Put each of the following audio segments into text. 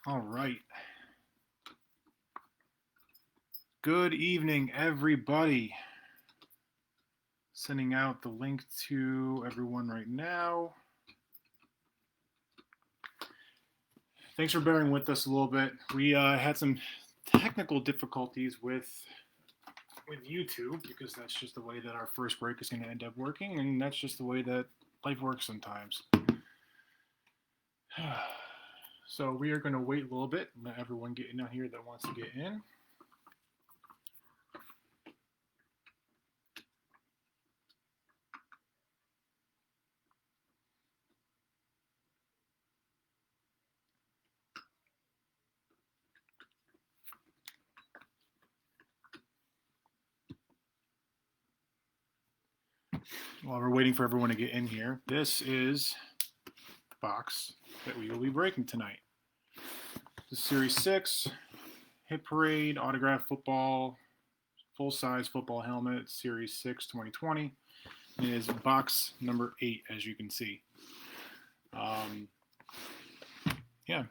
All right. Good evening, everybody. Sending out the link to everyone right now. Thanks for bearing with us a little bit. We had some technical difficulties with YouTube because that's just the way that our first break is going to end up working, and that's just the way that life works sometimes. So we are going to wait a little bit and let everyone get in out here that wants to get in. While we're waiting for everyone to get in here, this is the box that we will be breaking tonight. This is Series 6, Hit Parade, Autograph Football, Full-Size Football Helmet, Series 6, 2020. It is box number 8, as you can see. Yeah.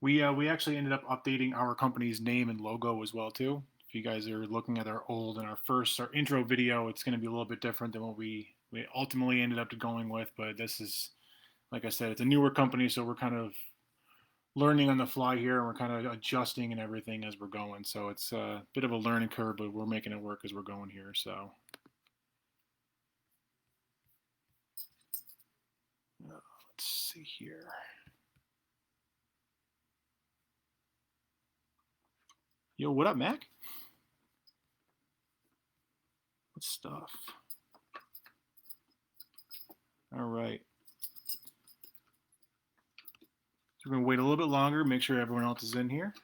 We actually ended up updating our company's name and logo as well, too. If you guys are looking at our intro video, it's going to be a little bit different than what we ultimately ended up going with. But this is, like I said, it's a newer company, so we're kind of learning on the fly here, and we're kind of adjusting and everything as we're going. So it's a bit of a learning curve, but we're making it work as we're going here. So let's see here. Yo, what up, Mac? What stuff? All right. So we're going to wait a little bit longer, make sure everyone else is in here.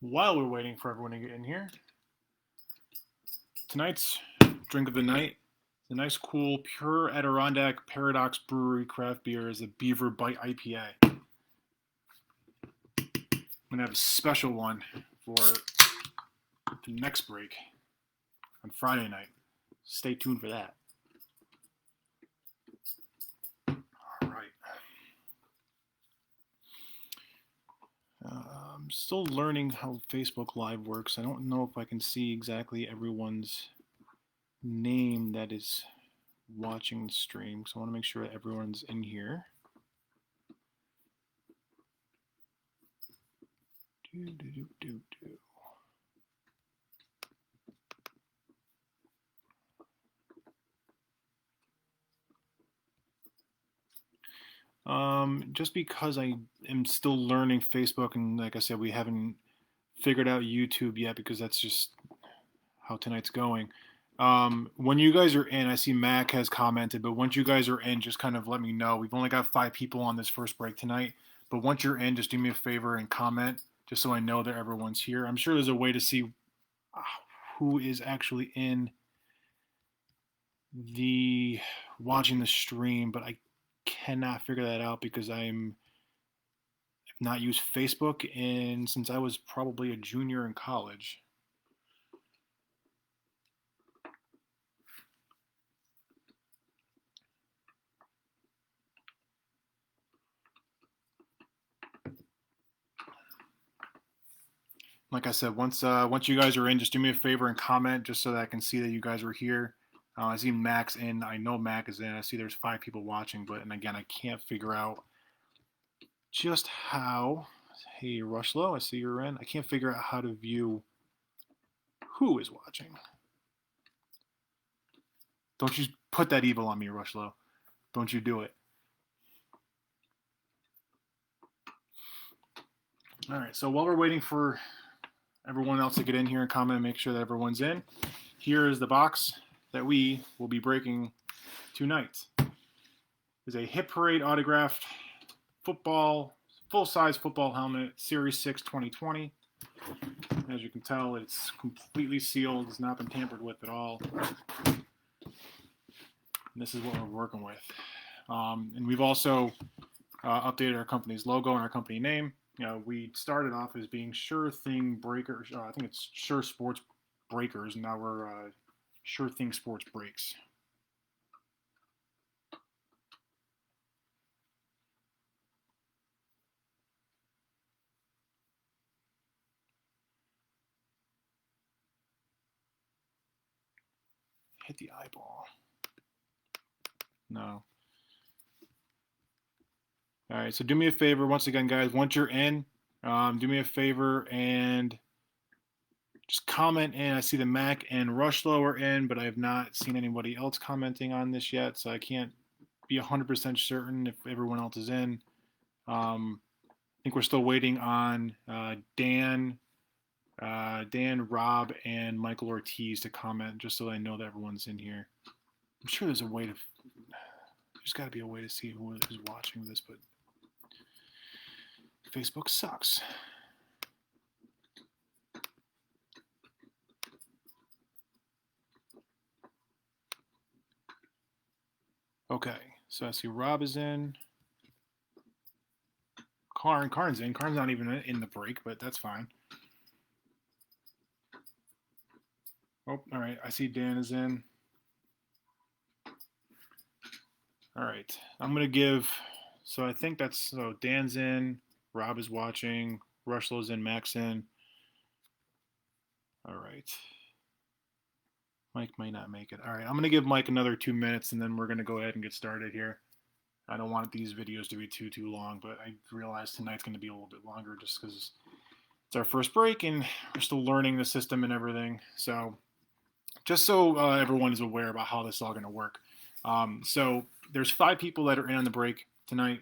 While we're waiting for everyone to get in here, tonight's drink of the night, the nice, cool, pure Adirondack Paradox Brewery craft beer is a Beaver Bite IPA. I'm going to have a special one for the next break on Friday night. Stay tuned for that. All right. I'm still learning how Facebook Live works. I don't know if I can see exactly everyone's name that is watching the stream, so I want to make sure that everyone's in here. Just because I am still learning Facebook, and like I said, we haven't figured out YouTube yet because that's just how tonight's going. When you guys are in, I see Mac has commented, but once you guys are in, just kind of let me know. We've only got 5 people on this first break tonight, but once you're in, just do me a favor and comment, just so I know that everyone's here. I'm sure there's a way to see who is actually in the watching the stream, but I cannot figure that out because I've not used Facebook since I was probably a junior in college. Like I said, once you guys are in, just do me a favor and comment just so that I can see that you guys are here. I see Mac's in. I know Mac is in. I see there's 5 people watching, and again, I can't figure out just how. Hey, Rushlow, I see you're in. I can't figure out how to view who is watching. Don't you put that evil on me, Rushlow. Don't you do it. All right, so while we're waiting for everyone else to get in here and comment and make sure that everyone's in, here is the box that we will be breaking tonight. It's a Hit Parade autographed full-size football helmet, Series 6 2020. As you can tell, it's completely sealed. It's not been tampered with at all. And this is what we're working with. And we've also updated our company's logo and our company name. we started off as being Sure Thing Breakers. I think it's Sure Sports Breakers. And now we're Sure Thing Sports Breaks. Hit the eyeball. No. All right, so do me a favor once again, guys. Once you're in, do me a favor and just comment in. I see the Mac and Rushlow are in, but I have not seen anybody else commenting on this yet, so I can't be 100% certain if everyone else is in. I think we're still waiting on Dan, Rob, and Michael Ortiz to comment, just so I know that everyone's in here. I'm sure there's a way to. There's got to be a way to see who is watching this, but Facebook sucks. Okay, so I see Rob is in. Karn's in. Karn's not even in the break, but that's fine. Oh, all right. I see Dan is in. All right. I'm going to give. So I think that's. So Dan's in. Rob is watching. Rushlow's in. Mac's in. All right. Mike might not make it. All right. I'm going to give Mike another 2 minutes, and then we're going to go ahead and get started here. I don't want these videos to be too long, but I realize tonight's going to be a little bit longer just because it's our first break and we're still learning the system and everything. So just so everyone is aware about how this is all going to work. So there's 5 people that are in on the break tonight.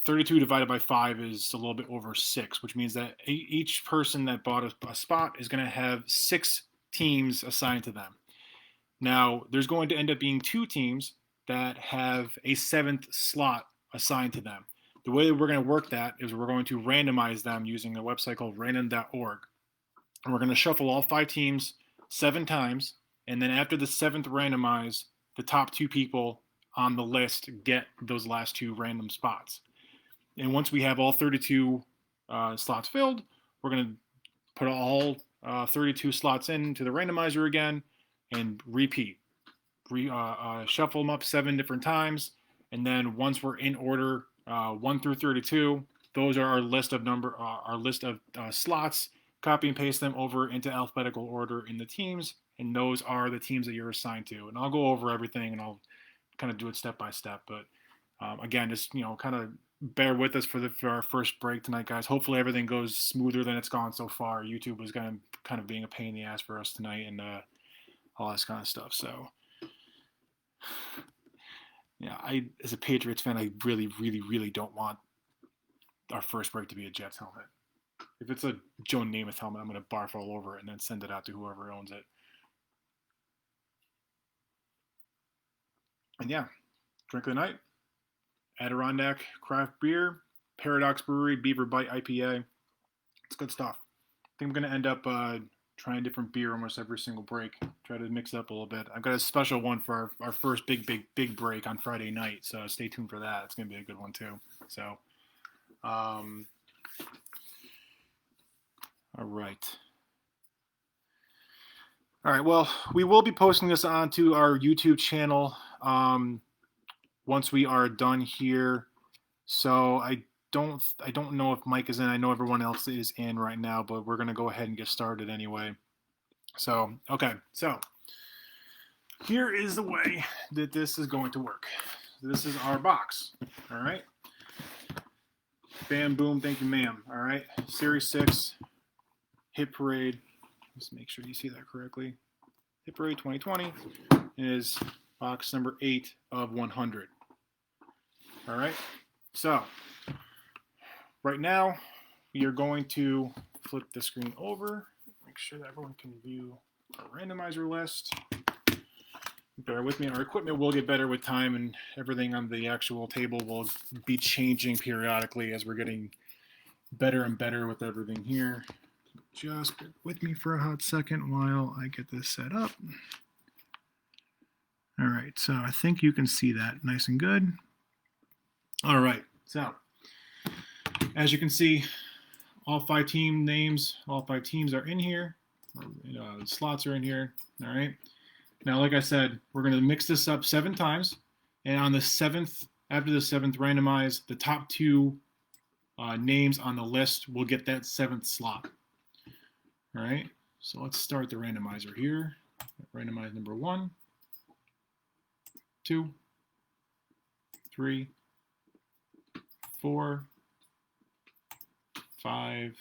32 divided by 5 is a little bit over 6, which means that each person that bought a spot is going to have 6 teams assigned to them. Now, there's going to end up being 2 teams that have a 7th slot assigned to them. The way that we're going to work that is we're going to randomize them using a website called random.org. And we're going to shuffle all 5 teams 7 times, and then after the 7th randomize, the top 2 people on the list get those last 2 random spots. And once we have all 32 slots filled, we're going to put all 32 slots into the randomizer again and repeat. Shuffle them up 7 different times, and then once we're in order 1 through 32, those are our list of slots. Copy and paste them over into alphabetical order in the teams, and those are the teams that you're assigned to. And I'll go over everything, and I'll kind of do it step by step. But again, just kind of bear with us for our first break tonight, guys. Hopefully everything goes smoother than it's gone so far. YouTube was kind of being a pain in the ass for us tonight, and all this kind of stuff. So. Yeah, as a Patriots fan, I really, really, really don't want our first break to be a Jets helmet. If it's a Joe Namath helmet, I'm going to barf all over it and then send it out to whoever owns it. And yeah, drink of the night, Adirondack Craft Beer, Paradox Brewery Beaver Bite IPA. It's good stuff. I think I'm going to end up trying different beer almost every single break. Try to mix it up a little bit. I've got a special one for our first big break on Friday night, so stay tuned for that. It's going to be a good one too. So, all right. All right, well, we will be posting this onto our YouTube channel once we are done here. So I don't know if Mike is in. I know everyone else is in right now, but we're going to go ahead and get started anyway. So, okay. So, here is the way that this is going to work. This is our box. All right. Bam, boom, thank you, ma'am. All right. Series 6, Hit Parade. Let's make sure you see that correctly. Hit Parade 2020 is box number 8 of 100. All right. So, right now, we are going to flip the screen over. Make sure that everyone can view our randomizer list. Bear with me. Our equipment will get better with time, and everything on the actual table will be changing periodically as we're getting better and better with everything here. Just bear with me for a hot second while I get this set up. All right, so I think you can see that nice and good. All right, so As you can see, all 5 team names, all 5 teams are in here. Slots are in here. All right. Now, like I said, we're going to mix this up 7 times. And on the 7th, after the 7th randomize, the top 2 names on the list will get that 7th slot. All right. So let's start the randomizer here. Randomize number 1, 2, 3, 4, 5,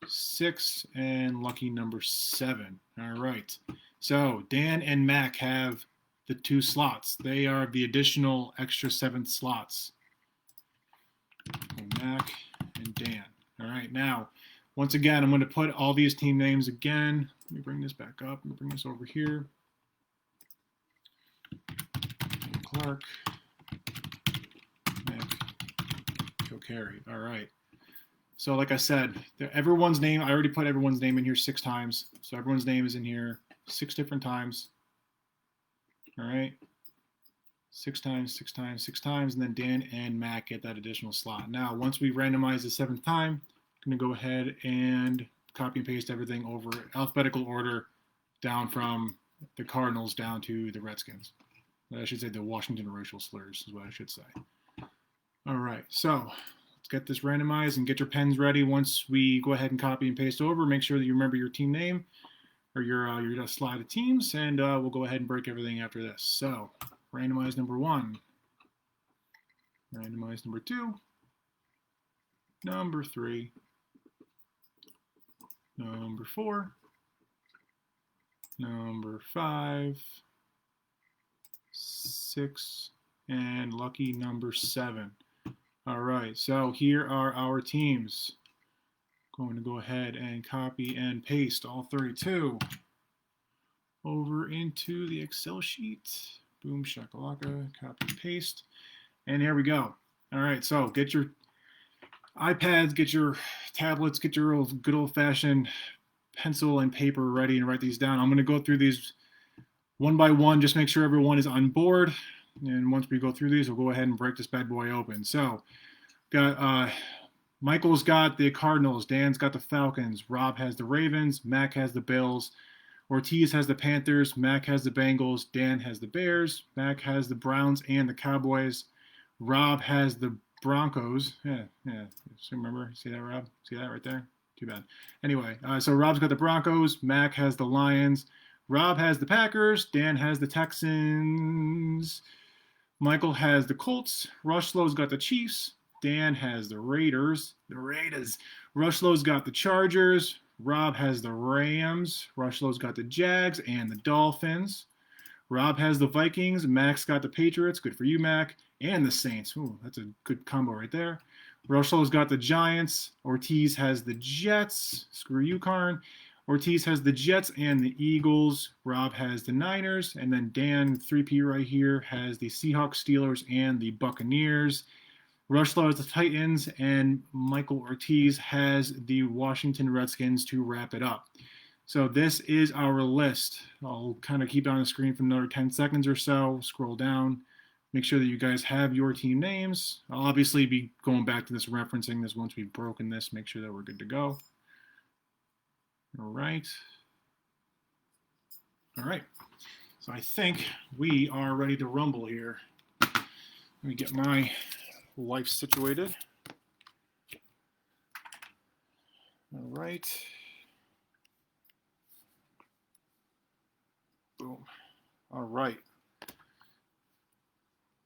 6, and lucky number 7. All right. So Dan and Mac have the 2 slots. They are the additional extra 7th slots. Mac and Dan. All right. Now, once again, I'm going to put all these team names again. Let me bring this back up. Let me bring this over here. Clark, Mac, Kilcarry. All right. So like I said, everyone's name, I already put everyone's name in here 6 times. So everyone's name is in here 6 different times. All right. 6 times, 6 times, 6 times, and then Dan and Mac get that additional slot. Now, once we randomize the 7th time, I'm going to go ahead and copy and paste everything over alphabetical order down from the Cardinals down to the Redskins. I should say the Washington racial slurs is what I should say. All right, so let's get this randomized and get your pens ready. Once we go ahead and copy and paste over, make sure that you remember your team name or your slide of teams, and we'll go ahead and break everything after this. So randomize number 1, randomize number 2, number 3, number 4, number 5, 6, and lucky number 7. All right, so here are our teams. Going to go ahead and copy and paste all 32 over into the Excel sheet. Boom, shakalaka, copy and paste. And here we go. All right, so get your iPads, get your tablets, get your good old-fashioned pencil and paper ready and write these down. I'm going to go through these one by one, just make sure everyone is on board. And once we go through these, we'll go ahead and break this bad boy open. So, got Michael's got the Cardinals, Dan's got the Falcons, Rob has the Ravens, Mac has the Bills, Ortiz has the Panthers, Mac has the Bengals, Dan has the Bears, Mac has the Browns and the Cowboys, Rob has the Broncos. Yeah. So remember, see that, Rob? See that right there? Too bad. Anyway, so Rob's got the Broncos, Mac has the Lions, Rob has the Packers, Dan has the Texans, Michael has the Colts, Rushlow's got the Chiefs, Dan has the Raiders. Rushlow's got the Chargers, Rob has the Rams, Rushlow's got the Jags and the Dolphins. Rob has the Vikings, Mac's got the Patriots, good for you, Mac, and the Saints. Ooh, that's a good combo right there. Rushlow's got the Giants, Ortiz has the Jets, screw you, Karn. Ortiz has the Jets and the Eagles. Rob has the Niners. And then Dan, 3P right here, has the Seahawks, Steelers, and the Buccaneers. Rushlow has the Titans. And Michael Ortiz has the Washington Redskins to wrap it up. So this is our list. I'll kind of keep it on the screen for another 10 seconds or so. Scroll down. Make sure that you guys have your team names. I'll obviously be going back to this, referencing this once we've broken this. Make sure that we're good to go. All right. So I think we are ready to rumble here. Let me get my life situated. All right. Boom. All right.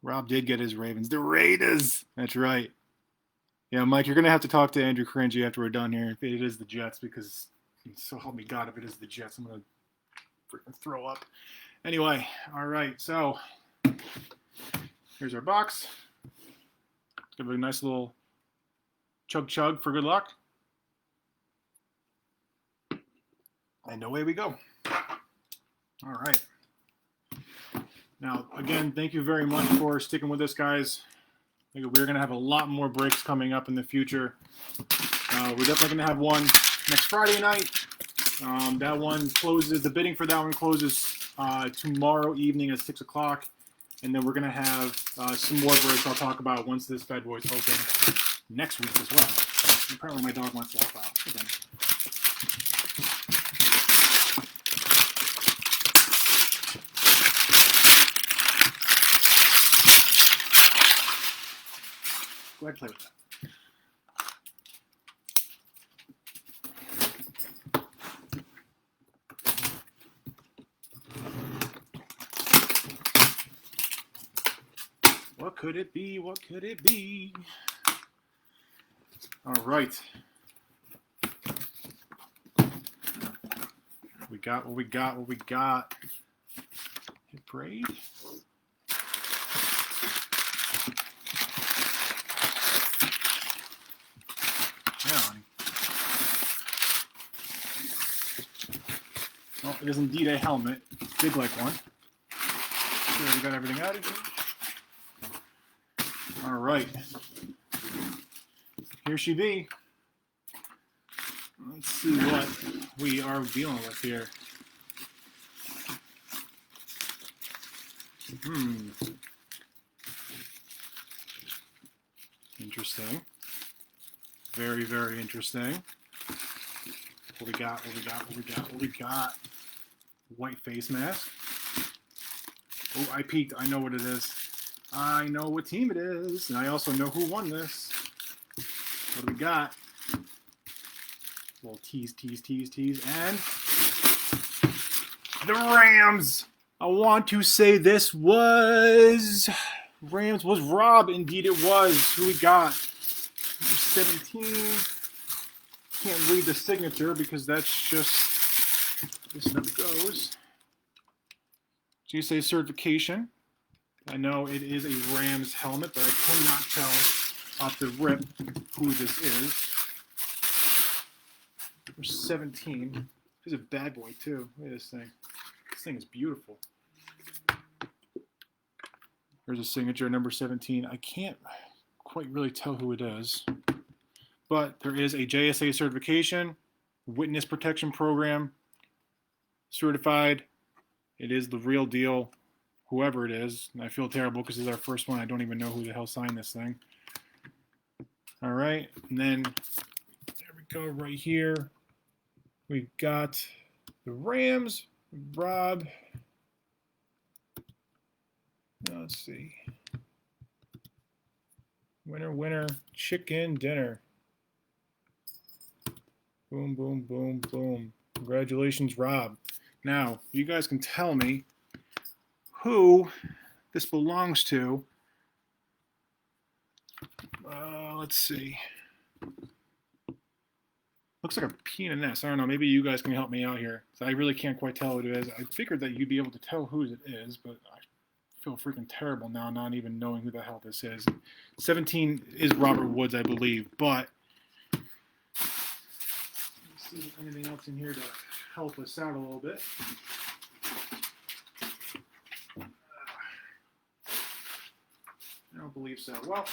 Rob did get his Ravens. The Raiders. That's right. Yeah, Mike, you're going to have to talk to Andrew Cringy after we're done here. If it is the Jets, because so help me God, if it is the Jets, I'm going to freaking throw up. Anyway, all right. So here's our box. Let's give it a nice little chug for good luck. And away we go. All right. Now, again, thank you very much for sticking with us, guys. We're going to have a lot more breaks coming up in the future. We're definitely going to have one next Friday night. That one closes, the bidding for that one closes tomorrow evening at 6 o'clock. And then we're going to have some more breaks I'll talk about once this bad boy's open. next week as well. Apparently my dog wants to help out again. Go ahead and play with that. What could it be? What could it be? All right. We got what we got. What we got. Hit braid. Yeah, honey. Well, it is indeed a helmet. Big like one. Sure, we got everything out of here. All right. Here she be. Let's see what we are dealing with here. Interesting. Very, very interesting. What we got, what we got, what we got, what we got. White face mask. Oh, I peeked. I know what it is. I know what team it is. And I also know who won this. What do we got? A little tease. And the Rams. I want to say this was Rams was Rob. Indeed it was. Who we got? Number 17. Can't read the signature because that's just this stuff goes. GSA certification. I know it is a Rams helmet, but I cannot tell off the rip who this is. Number 17. He's a bad boy too. Look at this thing. This thing is beautiful. There's a signature, number 17. I can't quite really tell who it is, but there is a JSA certification, witness protection program, certified. It is the real deal, whoever it is. And I feel terrible because it's our first one. I don't even know who the hell signed this thing. All right, and then there we go right here. We've got the Rams, Rob. Now let's see. Winner, chicken dinner. Boom, boom, boom, boom. Congratulations, Rob. Now, you guys can tell me who this belongs to. Let's see. Looks like a P and an S. I don't know. Maybe you guys can help me out here. So I really can't quite tell what it is. I figured that you'd be able to tell who it is, but I feel freaking terrible now, not even knowing who the hell this is. 17 is Robert Woods, I believe, but let's see if there's anything else in here to help us out a little bit. I don't believe so. Well,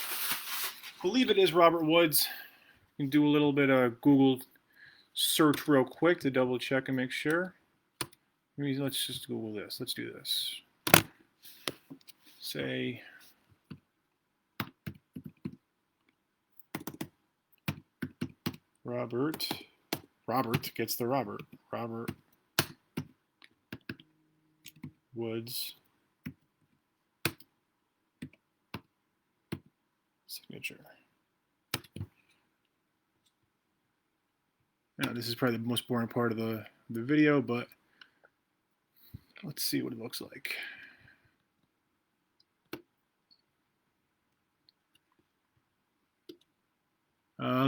believe it is Robert Woods. You can do a little bit of Google search real quick to double check and make sure. Maybe let's just Google this. Let's do this. Say Robert gets the Robert Woods signature. Now this is probably the most boring part of the video, but let's see what it looks like.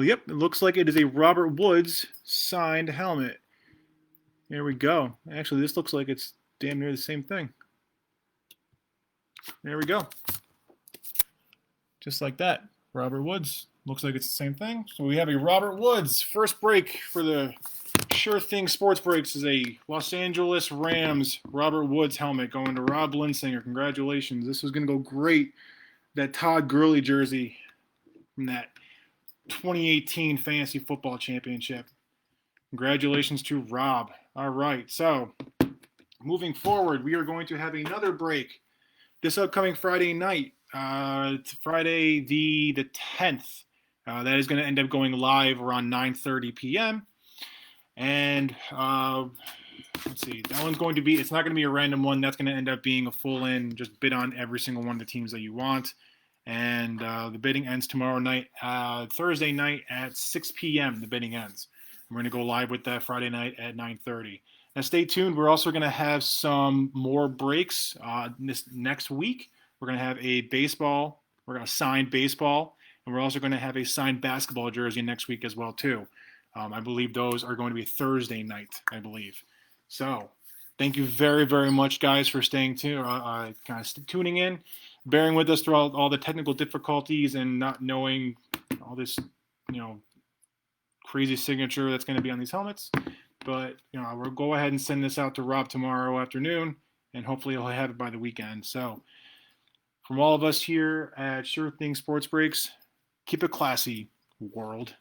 Yep, it looks like it is a Robert Woods signed helmet. There we go. Actually, this looks like it's damn near the same thing. There we go. Just like that. Robert Woods. Looks like it's the same thing. So we have a Robert Woods. First break for the Sure Thing Sports Breaks is a Los Angeles Rams Robert Woods helmet going to Rob Linsinger. Congratulations. This was going to go great. That Todd Gurley jersey from that 2018 Fantasy Football Championship. Congratulations to Rob. All right, so moving forward, we are going to have another break this upcoming Friday night. It's Friday the 10th That is going to end up going live around 9:30 p.m. And let's see, that one's going to be, it's not going to be a random one. That's going to end up being a full in, just bid on every single one of the teams that you want. And the bidding ends tomorrow night, Thursday night at 6 p.m. The bidding ends. We're going to go live with that Friday night at 9:30. Now stay tuned. We're also going to have some more breaks this next week. We're going to have a baseball. We're going to sign baseball, and we're also going to have a signed basketball jersey next week as well too. I believe those are going to be Thursday night, I believe. So thank you very, very much, guys, for staying tuned, kind of tuning in, bearing with us through all the technical difficulties and not knowing all this, crazy signature that's going to be on these helmets. But, we'll go ahead and send this out to Rob tomorrow afternoon, and hopefully he'll have it by the weekend. So from all of us here at Sure Thing Sports Breaks, keep it classy, world.